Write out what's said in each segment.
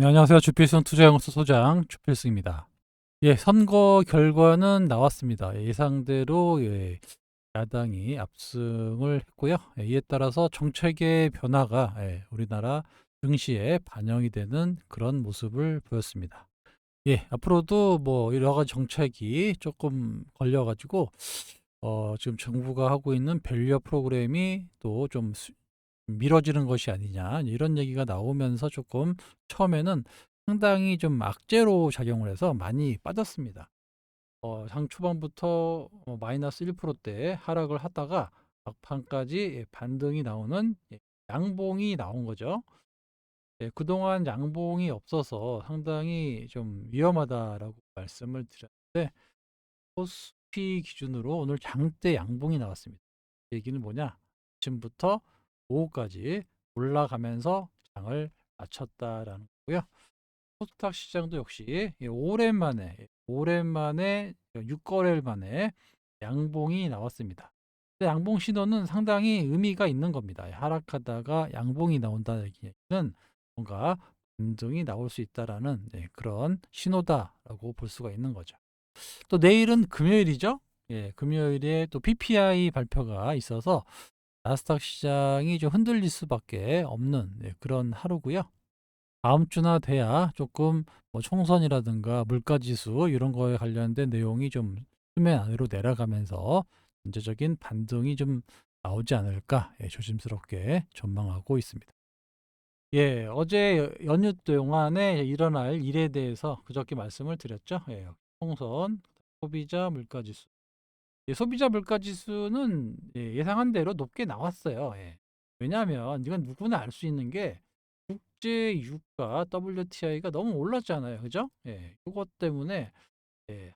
네, 안녕하세요. 주필승 투자연구소 소장 주필승입니다. 예, 선거 결과는 나왔습니다. 예상대로 야당이 압승을 했고요. 이에 따라서 정책의 변화가 우리나라 증시에 반영이 되는 그런 모습을 보였습니다. 앞으로도 뭐 여러 가지 정책이 조금 걸려가지고 지금 정부가 하고 있는 밸류업 프로그램이 또 좀 미뤄지는 것이 아니냐 이런 얘기가 나오면서 조금 처음에는 상당히 좀 악재로 작용을 해서 많이 빠졌습니다. 장 초반부터 마이너스 1%대 하락을 하다가 막판까지 반등이 나오는 양봉이 나온 거죠. 그동안 양봉이 없어서 상당히 좀 위험하다라고 말씀을 드렸는데 코스피 기준으로 오늘 장대 양봉이 나왔습니다. 얘기는 뭐냐? 아침부터 오후까지 올라가면서 장을 마쳤다라는 거고요. 코스닥 시장도 역시 오랜만에 6거래일 만에 양봉이 나왔습니다. 근데 양봉 신호는 상당히 의미가 있는 겁니다. 하락하다가 양봉이 나온다는 얘기는 뭔가 반등이 나올 수 있다라는 그런 신호다라고 볼 수가 있는 거죠. 또 내일은 금요일이죠. 금요일에 또 PPI 발표가 있어서 나스닥 시장이 좀 흔들릴 수밖에 없는 그런 하루고요. 다음 주나 돼야 조금 뭐 총선이라든가 물가지수 이런 거에 관련된 내용이 좀 수면 아래로 내려가면서 전체적인 반등이 좀 나오지 않을까 조심스럽게 전망하고 있습니다. 어제 연휴 동안에 일어날 일에 대해서 그저께 말씀을 드렸죠. 총선, 소비자 물가지수. 소비자 물가지수는 예상한 대로 높게 나왔어요. 왜냐하면 이건 누구나 알 수 있는 게 국제 유가 WTI가 너무 올랐잖아요. 그죠? 그것 때문에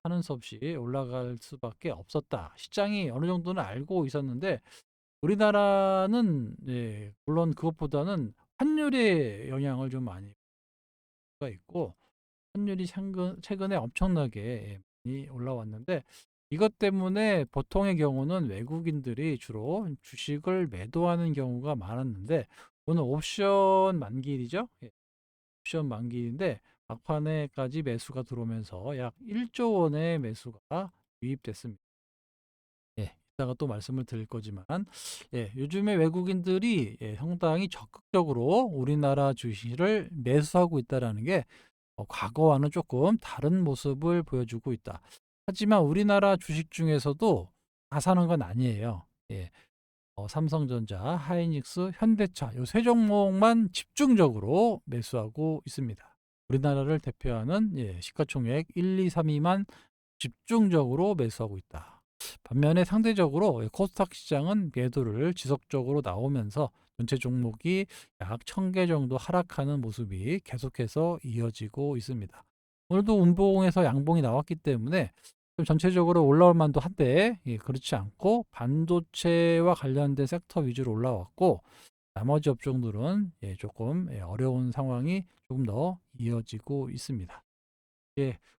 하는 수 없이 올라갈 수밖에 없었다. 시장이 어느 정도는 알고 있었는데 우리나라는 물론 그것보다는 환율의 영향을 좀 많이 가 있고 환율이 최근에 엄청나게 많이 올라왔는데 이것 때문에 보통의 경우는 외국인들이 주로 주식을 매도하는 경우가 많았는데 오늘 옵션 만기일이죠. 옵션 만기일인데 막판에까지 매수가 들어오면서 약 1조 원의 매수가 유입됐습니다. 이따가 또 말씀을 드릴 거지만 요즘에 외국인들이 상당히 적극적으로 우리나라 주식을 매수하고 있다라는 게 과거와는 조금 다른 모습을 보여주고 있다. 하지만 우리나라 주식 중에서도 다 사는 건 아니에요. 삼성전자, 하이닉스, 현대차 요 세 종목만 집중적으로 매수하고 있습니다. 우리나라를 대표하는 시가총액 1, 2, 3위만 집중적으로 매수하고 있다. 반면에 상대적으로 코스닥 시장은 매도를 지속적으로 나오면서 전체 종목이 약 1000개 정도 하락하는 모습이 계속해서 이어지고 있습니다. 오늘도 운봉에서 양봉이 나왔기 때문에 좀 전체적으로 올라올 만도 한데 그렇지 않고 반도체와 관련된 섹터 위주로 올라왔고 나머지 업종들은 조금 어려운 상황이 조금 더 이어지고 있습니다.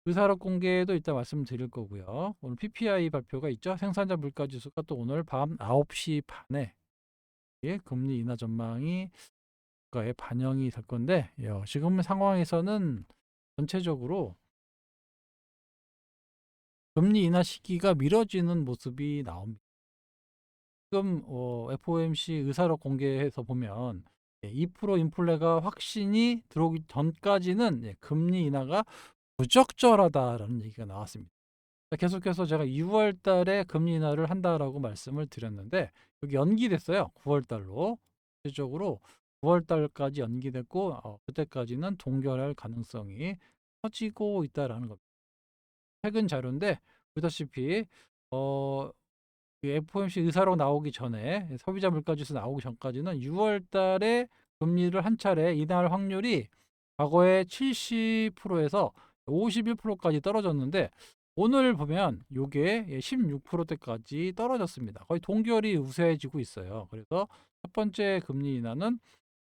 의사록 공개도 이따 말씀드릴 거고요. 오늘 PPI 발표가 있죠. 생산자 물가 지수가 또 오늘 밤 9시 반에 금리 인하 전망이 국가에 반영이 될 건데 지금 상황에서는 전체적으로 금리 인하 시기가 미뤄지는 모습이 나옵니다. 지금 FOMC 의사록 공개해서 보면 2% 인플레가 확신이 들어오기 전까지는 금리 인하가 부적절하다라는 얘기가 나왔습니다. 계속해서 제가 6월 달에 금리 인하를 한다라고 말씀을 드렸는데 여기 연기됐어요. 9월 달로. 실질적으로 9월 달까지 연기됐고 그때까지는 동결할 가능성이 커지고 있다라는 겁니다. 최근 자료인데 보다시피 어, FOMC 의사로 나오기 전에 소비자 물가지수 나오기 전까지는 6월 달에 금리를 한 차례 인하할 확률이 과거에 70%에서 51%까지 떨어졌는데 오늘 보면 이게 16%대까지 떨어졌습니다. 거의 동결이 우세해지고 있어요. 그래서 첫 번째 금리 인하는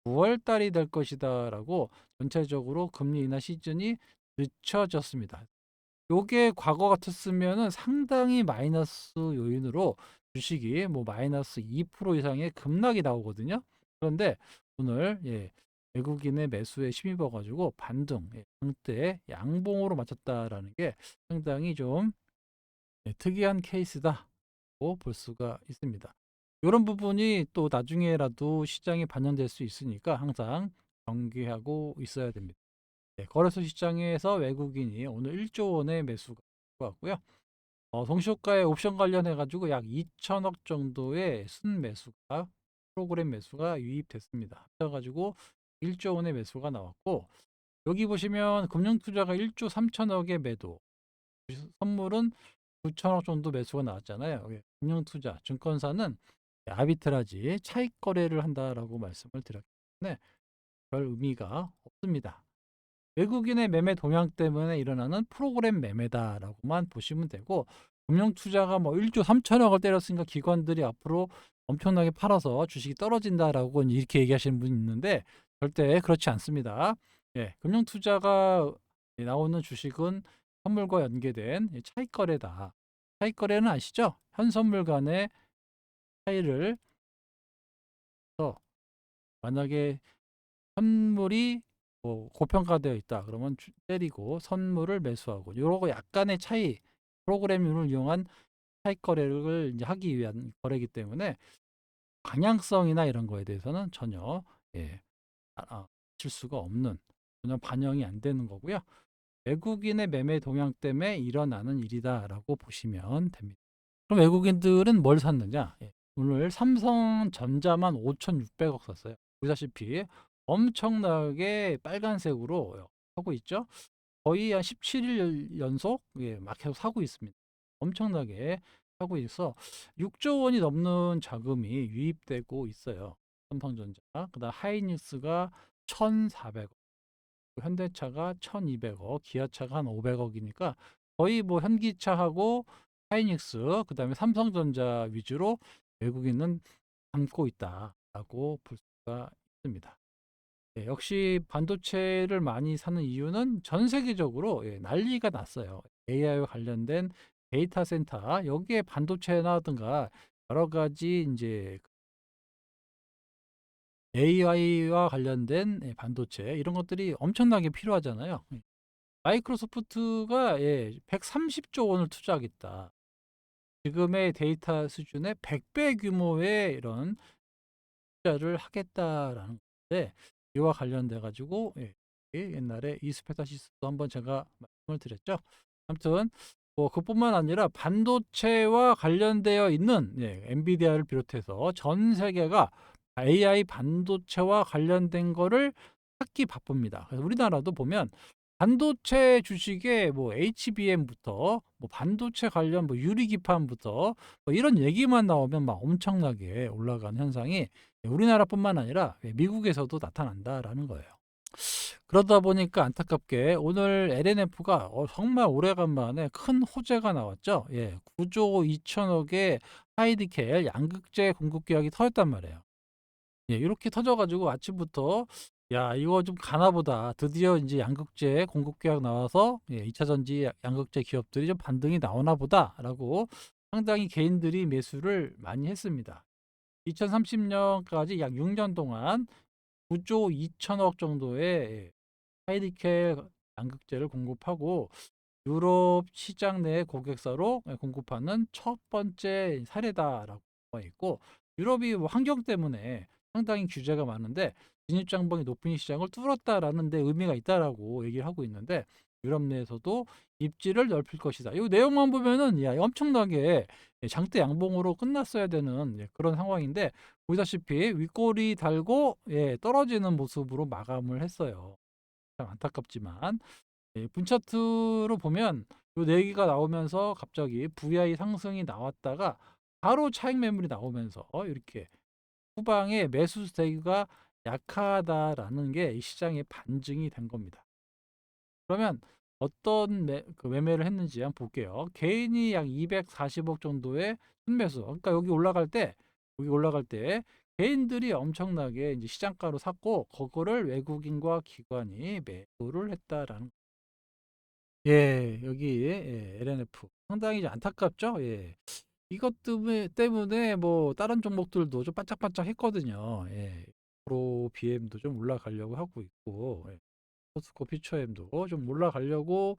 9월 달이 될 것이다라고 전체적으로 금리 인하 시즌이 늦춰졌습니다. 요게 과거 같았으면은 상당히 마이너스 요인으로 주식이 뭐 마이너스 2% 이상의 급락이 나오거든요. 그런데 오늘 외국인의 매수에 힘입어 가지고 반등, 장대 양봉으로 맞췄다라는 게 상당히 좀 특이한 케이스다고 볼 수가 있습니다. 요런 부분이 또 나중에라도 시장에 반영될 수 있으니까 항상 경계하고 있어야 됩니다. 거래소 시장에서 외국인이 오늘 1조 원의 매수가 들어왔고요. 동시효과의 옵션 관련해 가지고 약 2천억 정도의 순매수가, 프로그램 매수가 유입됐습니다. 합쳐 가지고 1조 원의 매수가 나왔고, 여기 보시면 금융투자가 1조 3천억의 매도, 선물은 9천억 정도 매수가 나왔잖아요. 금융투자, 증권사는 아비트라지 차익 거래를 한다라고 말씀을 드렸기 때문에 별 의미가 없습니다. 외국인의 매매 동향 때문에 일어나는 프로그램 매매다라고만 보시면 되고, 금융투자가 뭐 1조 3천억을 때렸으니까 기관들이 앞으로 엄청나게 팔아서 주식이 떨어진다라고 이렇게 얘기하시는 분이 있는데 절대 그렇지 않습니다. 금융투자가 나오는 주식은 선물과 연계된 차익 거래다. 차익 거래는 아시죠? 현 선물 간의 차이를 서 만약에 선물이 뭐 고평가되어 있다 그러면 때리고 선물을 매수하고 요러고 약간의 차이, 프로그램을 이용한 차익 거래를 이제 하기 위한 거래이기 때문에 방향성이나 이런 거에 대해서는 전혀 예, 칠 수가 없는, 전혀 반영이 안 되는 거고요. 외국인의 매매 동향 때문에 일어나는 일이다라고 보시면 됩니다. 그럼 외국인들은 뭘 샀느냐? 오늘 삼성전자만 5,600억 샀어요. 보시다시피 엄청나게 빨간색으로 하고 있죠. 거의 한 17일 연속 막 계속 사고 있습니다. 엄청나게 사고 있어 6조 원이 넘는 자금이 유입되고 있어요. 삼성전자, 그다음 하이닉스가 1,400억, 현대차가 1,200억, 기아차가 한 500억이니까 거의 뭐 현기차하고 하이닉스, 그다음에 삼성전자 위주로 외국인은 담고 있다라고 볼 수가 있습니다. 역시 반도체를 많이 사는 이유는 전 세계적으로 난리가 났어요. AI와 관련된 데이터 센터, 여기에 반도체라든가 여러 가지 이제 AI와 관련된 반도체 이런 것들이 엄청나게 필요하잖아요. 마이크로소프트가 130조 원을 투자하겠다. 지금의 데이터 수준의 100배 규모의 이런 투자를 하겠다라는 건데, 이와 관련돼 가지고 옛날에 이스페타시스도 한번 제가 말씀을 드렸죠. 아무튼 뭐 그뿐만 아니라 반도체와 관련되어 있는 엔비디아를 비롯해서 전 세계가 AI 반도체와 관련된 거를 찾기 바쁩니다. 그래서 우리나라도 보면 반도체 주식에 뭐 HBM부터 뭐 반도체 관련 뭐 유리기판부터 뭐 이런 얘기만 나오면 막 엄청나게 올라가는 현상이 우리나라뿐만 아니라 미국에서도 나타난다라는 거예요. 그러다 보니까 안타깝게 오늘 LNF가 정말 오래간만에 큰 호재가 나왔죠. 9조 2천억의 하이디켈 양극재 공급 계약이 터졌단 말이에요. 이렇게 터져 가지고 아침부터 '야 이거 좀 가나 보다. 드디어 인제 양극재 공급 계약 나와서 2차 전지 양극재 기업들이 좀 반등이 나오나 보다.'라고 상당히 개인들이 매수를 많이 했습니다. 2030 년까지 약 6년 동안 9조 2천억 정도의 하이니켈 양극재를 공급하고 유럽 시장 내 고객사로 공급하는 첫 번째 사례다라고 봐 있고, 유럽이 뭐 환경 때문에 상당히 규제가 많은데 진입장벽이 높은 시장을 뚫었다라는 데 의미가 있다라고 얘기를 하고 있는데, 유럽 내에서도 입지를 넓힐 것이다. 이 내용만 보면은 야 엄청나게 장대 양봉으로 끝났어야 되는 그런 상황인데, 보시다시피 윗꼬리 달고 떨어지는 모습으로 마감을 했어요. 참 안타깝지만 분차트로 보면 요 4 개가 나오면서 갑자기 VI 상승이 나왔다가 바로 차익 매물이 나오면서 이렇게 후방에 매수 스테이크가 약하다라는 게 이 시장의 반증이 된 겁니다. 그러면 어떤 매매를 했는지 한번 볼게요. 개인이 약 240억 정도의 순매수. 그러니까 여기 올라갈 때 개인들이 엄청나게 이제 시장가로 샀고 그거를 외국인과 기관이 매도를 했다라는. 여기 LNF 상당히 이제 안타깝죠. 이것 때문에 뭐 다른 종목들도 좀 반짝반짝 했거든요. 마크로 BM도 좀 올라가려고 하고 있고, 포스코 피처엠도 좀 올라가려고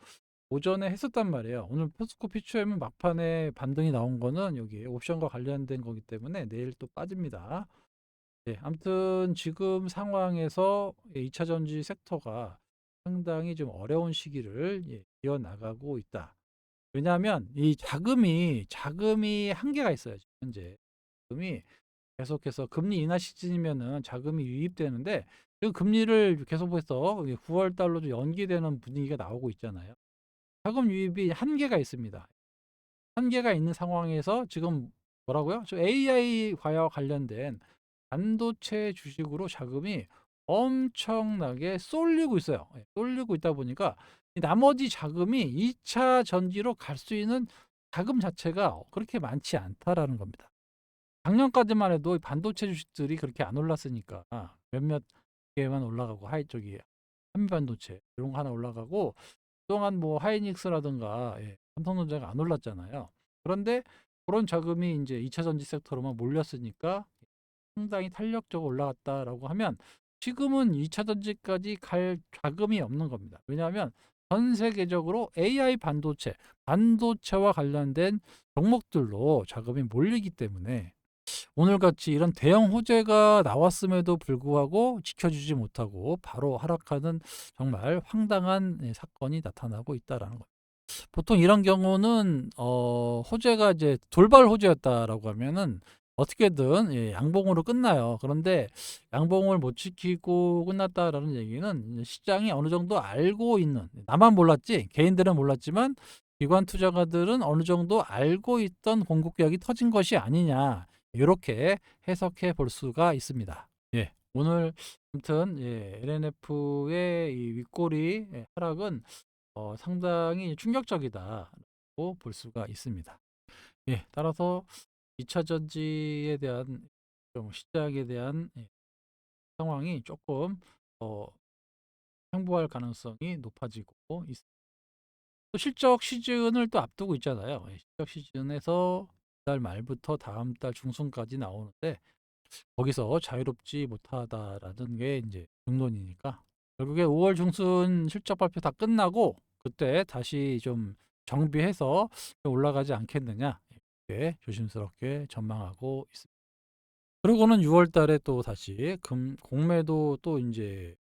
오전에 했었단 말이에요. 오늘 포스코 피처엠은 막판에 반등이 나온 거는 여기 옵션과 관련된 거기 때문에 내일 또 빠집니다. 아무튼 지금 상황에서 2차 전지 섹터가 상당히 좀 어려운 시기를 이어나가고 있다. 왜냐하면 이 자금이 한계가 있어요. 지금 현재 자금이 계속해서 금리 인하 시즌이면은 자금이 유입되는데, 그 금리를 계속해서 9월 달로 좀 연기되는 분위기가 나오고 있잖아요. 자금 유입이 한계가 있습니다. 한계가 있는 상황에서 지금 뭐라고요? 저 AI와 관련된 반도체 주식으로 자금이 엄청나게 쏠리고 있어요. 쏠리고 있다 보니까 이 나머지 자금이 2차 전지로 갈 수 있는 자금 자체가 그렇게 많지 않다라는 겁니다. 작년까지만 해도 이 반도체 주식들이 그렇게 안 올랐으니까 몇몇 개만 올라가고, 저기 한미반도체 이런 거 하나 올라가고, 그동안 뭐 하이닉스라든가 삼성전자가 안 올랐잖아요. 그런데 그런 자금이 이제 2차 전지 섹터로만 몰렸으니까 상당히 탄력적으로 올라갔다라고 하면, 지금은 2차 전지까지 갈 자금이 없는 겁니다. 왜냐하면 전 세계적으로 AI 반도체와 관련된 종목들로 자금이 몰리기 때문에, 오늘같이 이런 대형 호재가 나왔음에도 불구하고 지켜주지 못하고 바로 하락하는 정말 황당한 사건이 나타나고 있다라는 거예요. 보통 이런 경우는 호재가 이제 돌발 호재였다라고 하면은 어떻게든 양봉으로 끝나요. 그런데 양봉을 못 지키고 끝났다라는 얘기는 이제 시장이 어느 정도 알고 있는, 나만 몰랐지 개인들은 몰랐지만 기관 투자가들은 어느 정도 알고 있던 공급격이 터진 것이 아니냐, 이렇게 해석해 볼 수가 있습니다. 오늘 아무튼 LNF의 이 윗꼬리 하락은 상당히 충격적이다고 볼 수가 있습니다. 따라서 2차 전지에 대한 좀 시장에 대한 상황이 조금 어, 횡보할 가능성이 높아지고 있습니다. 또 실적 시즌을 또 앞두고 있잖아요. 실적 시즌에서 이달 말부터 다음 달 중순까지 나오는데, 거기서 자유롭지 못하다라는 게 이제 중론이니까, 결국에 5월 중순 실적 발표 다 끝나고 그때 다시 좀 정비해서 올라가지 않겠느냐, 이렇게 조심스럽게 전망하고 있습니다. 그리고는 6월 달에 또 다시 공매도 또 이제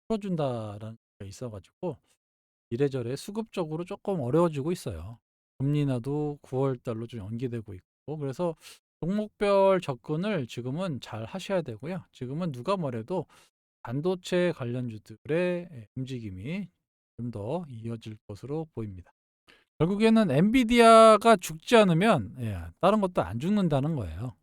풀어준다라는 게 있어가지고 이래저래 수급적으로 조금 어려워지고 있어요. 금리 인하도 9월 달로 좀 연기되고 있고, 그래서 종목별 접근을 지금은 잘 하셔야 되고요. 지금은 누가 뭐래도 반도체 관련주들의 움직임이 좀 더 이어질 것으로 보입니다. 결국에는 엔비디아가 죽지 않으면 다른 것도 안 죽는다는 거예요.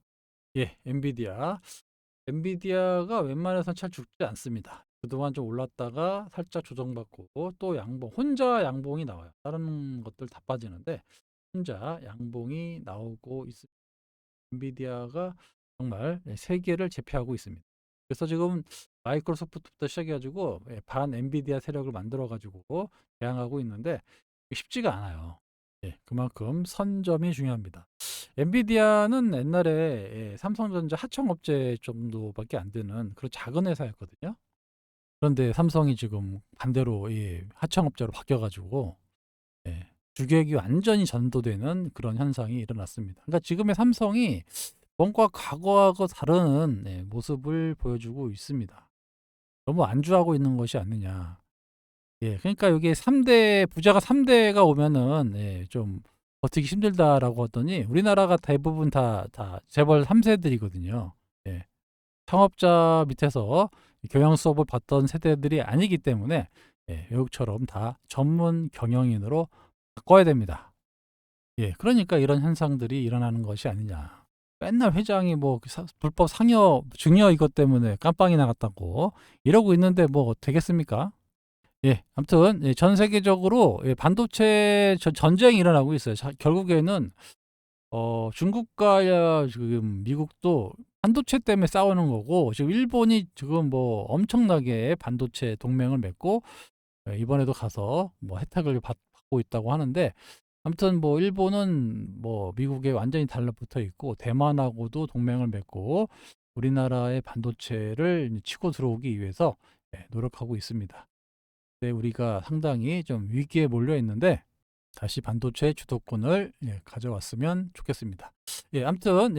엔비디아가 웬만해서는 잘 죽지 않습니다. 그동안 좀 올랐다가 살짝 조정받고 또 양봉, 혼자 양봉이 나와요. 다른 것들 다 빠지는데 혼자 양봉이 나오고 있습니다. 엔비디아가 정말 세계를 제패하고 있습니다. 그래서 지금 마이크로소프트부터 시작해가지고 반 엔비디아 세력을 만들어가지고 대항하고 있는데 쉽지가 않아요. 그만큼 선점이 중요합니다. 엔비디아는 옛날에 삼성전자 하청업체 정도밖에 안 되는 그런 작은 회사였거든요. 그런데 삼성이 지금 반대로 하청업체로 바뀌어가지고 주객이 완전히 전도되는 그런 현상이 일어났습니다. 그러니까 지금의 삼성이 뭔가 과거하고 다른 모습을 보여주고 있습니다. 너무 안주하고 있는 것이 아니냐. 그러니까 여기 3대 부자가 3대가 오면은 좀 버티기 힘들다라고 하더니, 우리나라가 대부분 다 재벌 3세들이거든요. 창업자 밑에서 경영 수업을 받던 세대들이 아니기 때문에 외국처럼 다 전문 경영인으로 바꿔야 됩니다. 그러니까 이런 현상들이 일어나는 것이 아니냐. 맨날 회장이 뭐 불법 상여 증여 이것 때문에 깜빵이 나갔다고 이러고 있는데 뭐 되겠습니까? 아무튼 전 세계적으로 반도체 전쟁이 일어나고 있어요. 결국에는 중국과 지금 미국도 반도체 때문에 싸우는 거고, 지금 일본이 지금 뭐 엄청나게 반도체 동맹을 맺고 이번에도 가서 뭐 혜택을 받고 있다고 하는데, 아무튼 뭐 일본은 뭐 미국에 완전히 달라붙어 있고, 대만하고도 동맹을 맺고, 우리나라의 반도체를 치고 들어오기 위해서 노력하고 있습니다. 네, 우리가 상당히 좀 위기에 몰려 있는데 다시 반도체 주도권을 가져왔으면 좋겠습니다. 아무튼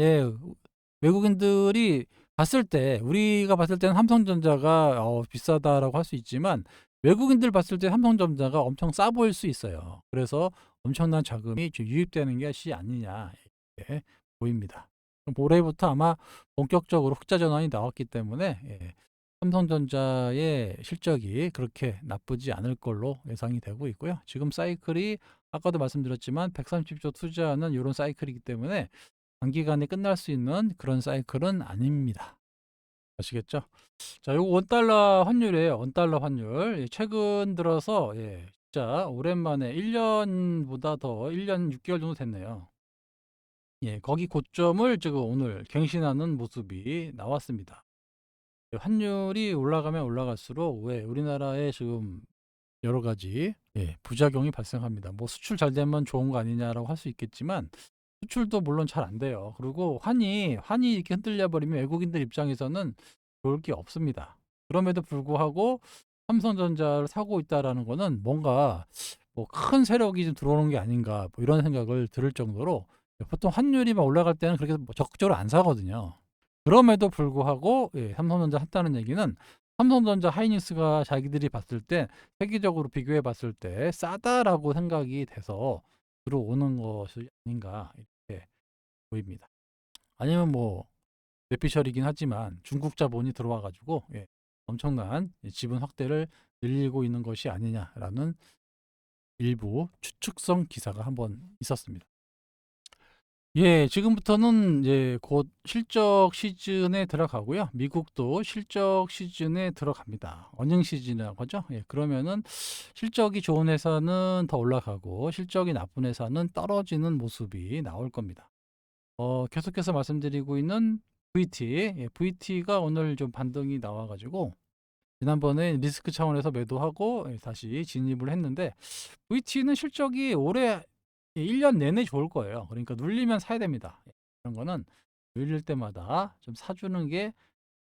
외국인들이 봤을 때 우리가 봤을 때는 삼성전자가 비싸다라고 할 수 있지만 외국인들 봤을 때 삼성전자가 엄청 싸 보일 수 있어요. 그래서 엄청난 자금이 좀 유입되는 것이 아니냐 이렇게 보입니다. 그럼 올해부터 아마 본격적으로 흑자 전환이 나왔기 때문에 삼성전자의 실적이 그렇게 나쁘지 않을 걸로 예상이 되고 있고요. 지금 사이클이 아까도 말씀드렸지만 130조 투자하는 이런 사이클이기 때문에 단기간에 끝날 수 있는 그런 사이클은 아닙니다. 아시겠죠? 자, 요거 원달러 환율이에요. 원달러 환율. 최근 들어서 진짜 오랜만에 1년보다 더 1년 6개월 정도 됐네요. 거기 고점을 지금 오늘 갱신하는 모습이 나왔습니다. 환율이 올라가면 올라갈수록 왜 우리나라에 지금 여러 가지 부작용이 발생합니다. 뭐 수출 잘 되면 좋은 거 아니냐라고 할 수 있겠지만 수출도 물론 잘 안 돼요. 그리고 환이 이렇게 흔들려 버리면 외국인들 입장에서는 좋을 게 없습니다. 그럼에도 불구하고 삼성전자를 사고 있다라는 거는 뭔가 뭐 큰 세력이 좀 들어오는 게 아닌가 뭐 이런 생각을 들을 정도로 보통 환율이 막 올라갈 때는 그렇게 뭐 적극적으로 안 사거든요. 그럼에도 불구하고 삼성전자 샀다는 얘기는 삼성전자 하이닉스가 자기들이 봤을 때 세계적으로 비교해 봤을 때 싸다라고 생각이 돼서 들어오는 것이 아닌가 이렇게 보입니다. 아니면 뭐 뇌피셜이긴 하지만 중국 자본이 들어와 가지고 엄청난 지분 확대를 늘리고 있는 것이 아니냐라는 일부 추측성 기사가 한번 있었습니다. 지금부터는 이제 곧 실적 시즌에 들어가고요. 미국도 실적 시즌에 들어갑니다. 어닝 시즌이라고 하죠. 그러면은 실적이 좋은 회사는 더 올라가고 실적이 나쁜 회사는 떨어지는 모습이 나올 겁니다. 계속해서 말씀드리고 있는 VT, VT가 오늘 좀 반등이 나와가지고 지난번에 리스크 차원에서 매도하고 다시 진입을 했는데 VT는 실적이 올해 1년 내내 좋을 거예요. 그러니까 눌리면 사야 됩니다. 이런 거는 눌릴 때마다 좀 사주는 게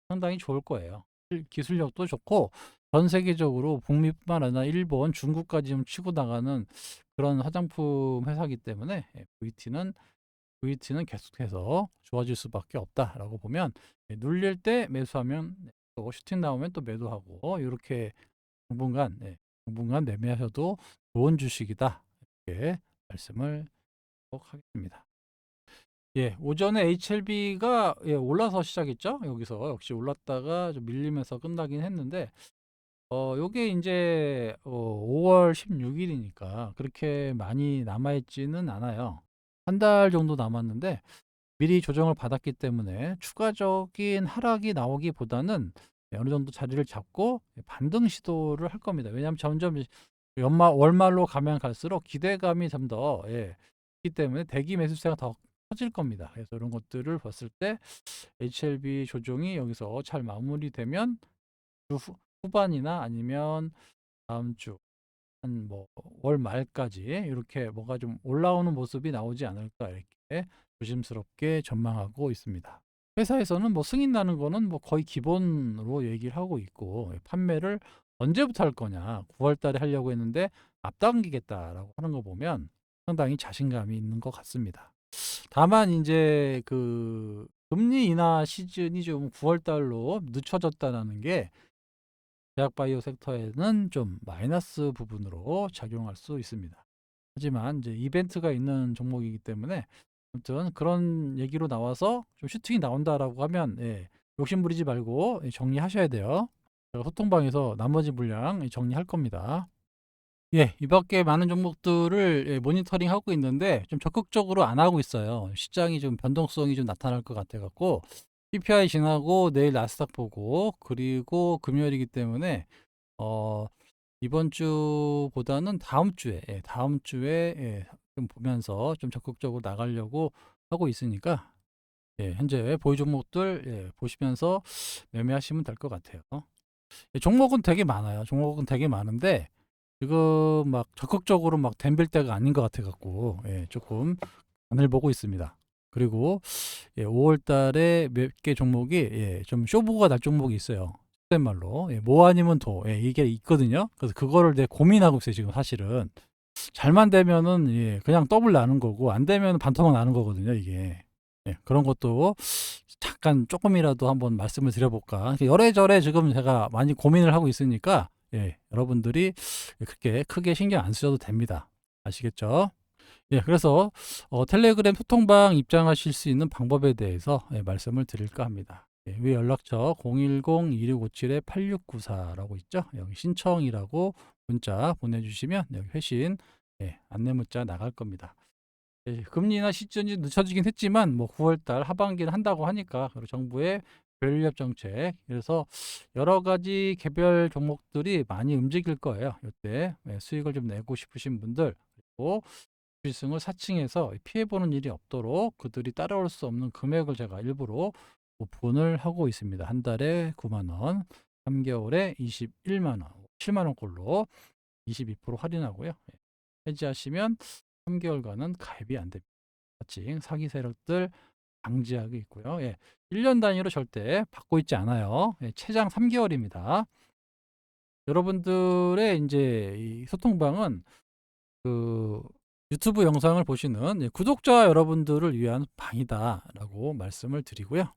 상당히 좋을 거예요. 기술력도 좋고 전 세계적으로 북미뿐만 아니라 일본, 중국까지 좀 치고 나가는 그런 화장품 회사이기 때문에 VT는 계속해서 좋아질 수밖에 없다라고 보면 눌릴 때 매수하면 또 슈팅 나오면 또 매도하고 이렇게 당분간 매매하셔도 좋은 주식이다 이렇게 말씀을 꼭 하겠습니다. 오전에 HLB가 올라서 시작했죠. 여기서 역시 올랐다가 좀 밀리면서 끝나긴 했는데 요게 이제 5월 16일이니까 그렇게 많이 남아 있지는 않아요. 한 달 정도 남았는데 미리 조정을 받았기 때문에 추가적인 하락이 나오기보다는 어느 정도 자리를 잡고 반등 시도를 할 겁니다. 왜냐하면 점점 월말로 가면 갈수록 기대감이 좀 더 있기 때문에 대기 매수세가 더 커질 겁니다. 그래서 이런 것들을 봤을 때 HLB 조정이 여기서 잘 마무리되면 주 후반이나 아니면 다음 주 한 뭐 월 말까지 이렇게 뭐가 좀 올라오는 모습이 나오지 않을까 이렇게 조심스럽게 전망하고 있습니다. 회사에서는 뭐 승인 나는 거는 뭐 거의 기본으로 얘기를 하고 있고 판매를 언제부터 할 거냐 9월 달에 하려고 했는데 앞당기겠다라고 하는 거 보면 상당히 자신감이 있는 것 같습니다. 다만 이제 그 금리 인하 시즌이 좀 9월 달로 늦춰졌다는 게 제약 바이오 섹터에는 좀 마이너스 부분으로 작용할 수 있습니다. 하지만 이제 이벤트가 있는 종목이기 때문에 아무튼 그런 얘기로 나와서 좀 슈팅이 나온다라고 하면 욕심 부리지 말고 정리하셔야 돼요. 제가 소통방에서 나머지 물량 정리할 겁니다. 이 밖에 많은 종목들을 모니터링하고 있는데 좀 적극적으로 안 하고 있어요. 시장이 좀 변동성이 좀 나타날 것 같아 갖고 PPI 지나고 내일 나스닥 보고 그리고 금요일이기 때문에 어 이번 주보다는 다음 주에 좀 보면서 좀 적극적으로 나가려고 하고 있으니까 현재 보유 종목들 보시면서 매매하시면 될 것 같아요. 종목은 되게 많아요. 종목은 되게 많은데 지금 막 적극적으로 막 덤빌 때가 아닌 것 같아 갖고 조금 간을 보고 있습니다. 그리고 5월 달에 몇 개 종목이 좀 쇼부가 날 종목이 있어요. 속된 말로. 뭐 아니면 도. 이게 있거든요. 그래서 그거를 내 고민하고 있어요, 지금 사실은. 잘만 되면은 그냥 더블 나는 거고 안 되면 반토막 나는 거거든요, 이게. 그런 것도 잠깐 쪼끔이라도 한번 말씀을 드려볼까. 이래저래 지금 제가 많이 고민을 하고 있으니까 여러분들이 그렇게 크게 신경 안 쓰셔도 됩니다. 아시겠죠? 그래서 텔레그램 소통방 입장하실 수 있는 방법에 대해서 말씀을 드릴까 합니다. 위 연락처 010-2657-8694라고 있죠. 여기 신청이라고 문자 보내주시면 여기 회신 안내 문자 나갈 겁니다. 금리나 시즌이 늦춰지긴 했지만 뭐 9월달 하반기는 한다고 하니까, 그리고 정부의 별리협 정책, 그래서 여러 가지 개별 종목들이 많이 움직일 거예요. 이때 수익을 좀 내고 싶으신 분들, 그리고 주식을 사칭해서 피해보는 일이 없도록 그들이 따라올 수 없는 금액을 제가 일부러 오픈을 하고 있습니다. 한 달에 9만 원, 3개월에 21만 원, 7만 원꼴로 22% 할인하고요. 해지하시면 3개월간은 가입이 안 됩니다. 사칭 사기 세력들 방지하고 있고요. 1년 단위로 절대 받고 있지 않아요. 최장 3개월입니다. 여러분들의 이제 이 소통방은 그 유튜브 영상을 보시는 구독자 여러분들을 위한 방이다라고 말씀을 드리고요.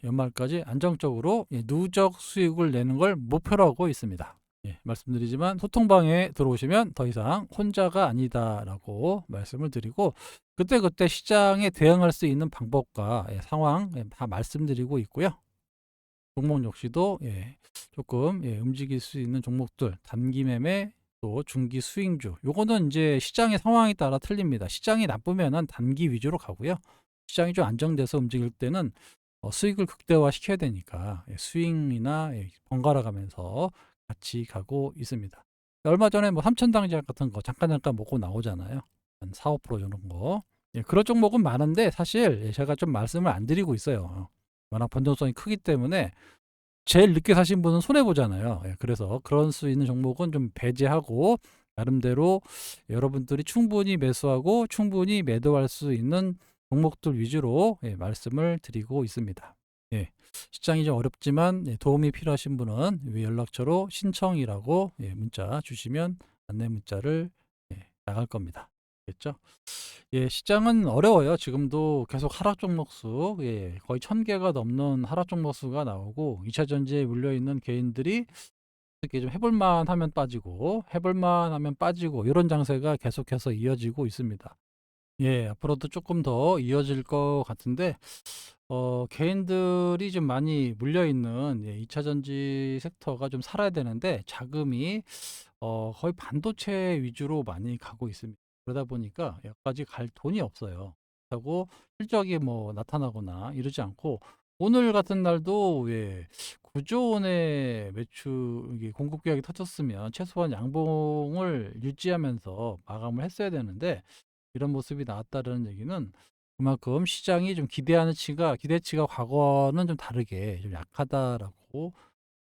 연말까지 안정적으로 누적 수익을 내는 걸 목표로 하고 있습니다. 말씀드리지만 소통방에 들어오시면 더 이상 혼자가 아니다라고 말씀을 드리고, 그때그때 시장에 대응할 수 있는 방법과 상황 다 말씀드리고 있고요. 종목 역시도 조금 움직일 수 있는 종목들, 단기 매매, 또 중기 스윙주, 요거는 이제 시장의 상황에 따라 틀립니다. 시장이 나쁘면은 단기 위주로 가고요. 시장이 좀 안정돼서 움직일 때는 수익을 극대화 시켜야 되니까 스윙이나 번갈아 가면서 같이 가고 있습니다. 얼마 전에 뭐 삼천당작 같은 거 잠깐 먹고 나오잖아요. 한 4~5% 정도 거. 그런 종목은 많은데 사실 제가 좀 말씀을 안 드리고 있어요. 워낙 변동성이 크기 때문에 제일 늦게 사신 분은 손해 보잖아요. 그래서 그런 수 있는 종목은 좀 배제하고 나름대로 여러분들이 충분히 매수하고 충분히 매도할 수 있는 종목들 위주로 말씀을 드리고 있습니다. 시장이 좀 어렵지만 도움이 필요하신 분은 위 연락처로 신청이라고 문자 주시면 안내 문자를 나갈 겁니다. 됐죠? 시장은 어려워요. 지금도 계속 하락 종목수, 거의 1000개가 넘는 하락 종목수가 나오고 2차 전지에 물려 있는 개인들이 이렇게 좀 해볼만 하면 빠지고 해볼만 하면 빠지고, 이런 장세가 계속해서 이어지고 있습니다. 앞으로도 조금 더 이어질 것 같은데 개인들이 좀 많이 물려 있는 2차 전지 섹터가 좀 살아야 되는데 자금이 거의 반도체 위주로 많이 가고 있습니다. 그러다 보니까 여기까지 갈 돈이 없어요. 그렇다고 실적이 뭐 나타나거나 이러지 않고, 오늘 같은 날도 9조 원의 매출 공급 계약이 터졌으면 최소한 양봉을 유지하면서 마감을 했어야 되는데, 이런 모습이 나왔다는 얘기는 그만큼 시장이 좀 기대치가 과거는 좀 다르게 좀 약하다라고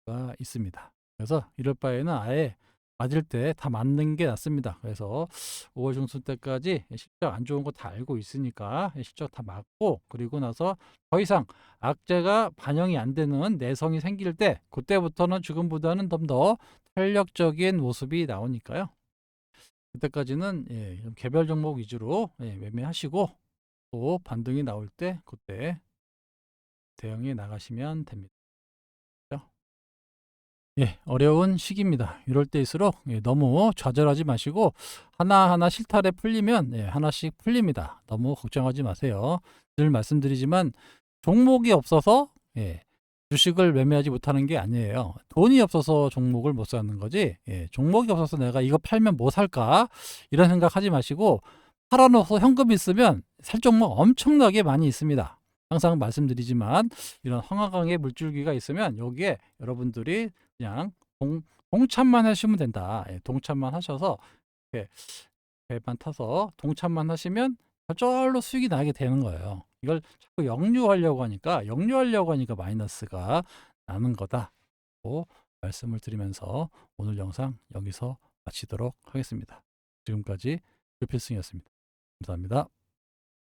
가 있습니다. 그래서 이럴 바에는 아예 맞을 때 다 맞는 게 낫습니다. 그래서 5월 중순 때까지 실적 안 좋은 거 다 알고 있으니까 실적 다 맞고, 그리고 나서 더 이상 악재가 반영이 안 되는 내성이 생길 때, 그때부터는 지금보다는 좀 더 탄력적인 모습이 나오니까요. 그때까지는 좀 개별 종목 위주로 매매하시고, 또 반등이 나올 때 그때 대응해 나가시면 됩니다. 어려운 시기입니다. 이럴 때일수록 너무 좌절하지 마시고 하나하나 실타래 풀리면 하나씩 풀립니다. 너무 걱정하지 마세요. 늘 말씀드리지만 종목이 없어서 주식을 매매하지 못하는 게 아니에요. 돈이 없어서 종목을 못 사는 거지, 종목이 없어서 내가 이거 팔면 뭐 살까 이런 생각하지 마시고, 팔아놓아서 현금 있으면 살 종목 엄청나게 많이 있습니다. 항상 말씀드리지만 이런 황화강의 물줄기가 있으면 여기에 여러분들이 그냥 동참만 하시면 된다. 동참만 하셔서 이렇게 배만 타서 동참만 하시면 저절로 수익이 나게 되는 거예요. 이걸 자꾸 역류하려고 하니까 마이너스가 나는 거다고 말씀을 드리면서 오늘 영상 여기서 마치도록 하겠습니다. 지금까지 유필승이었습니다. 감사합니다.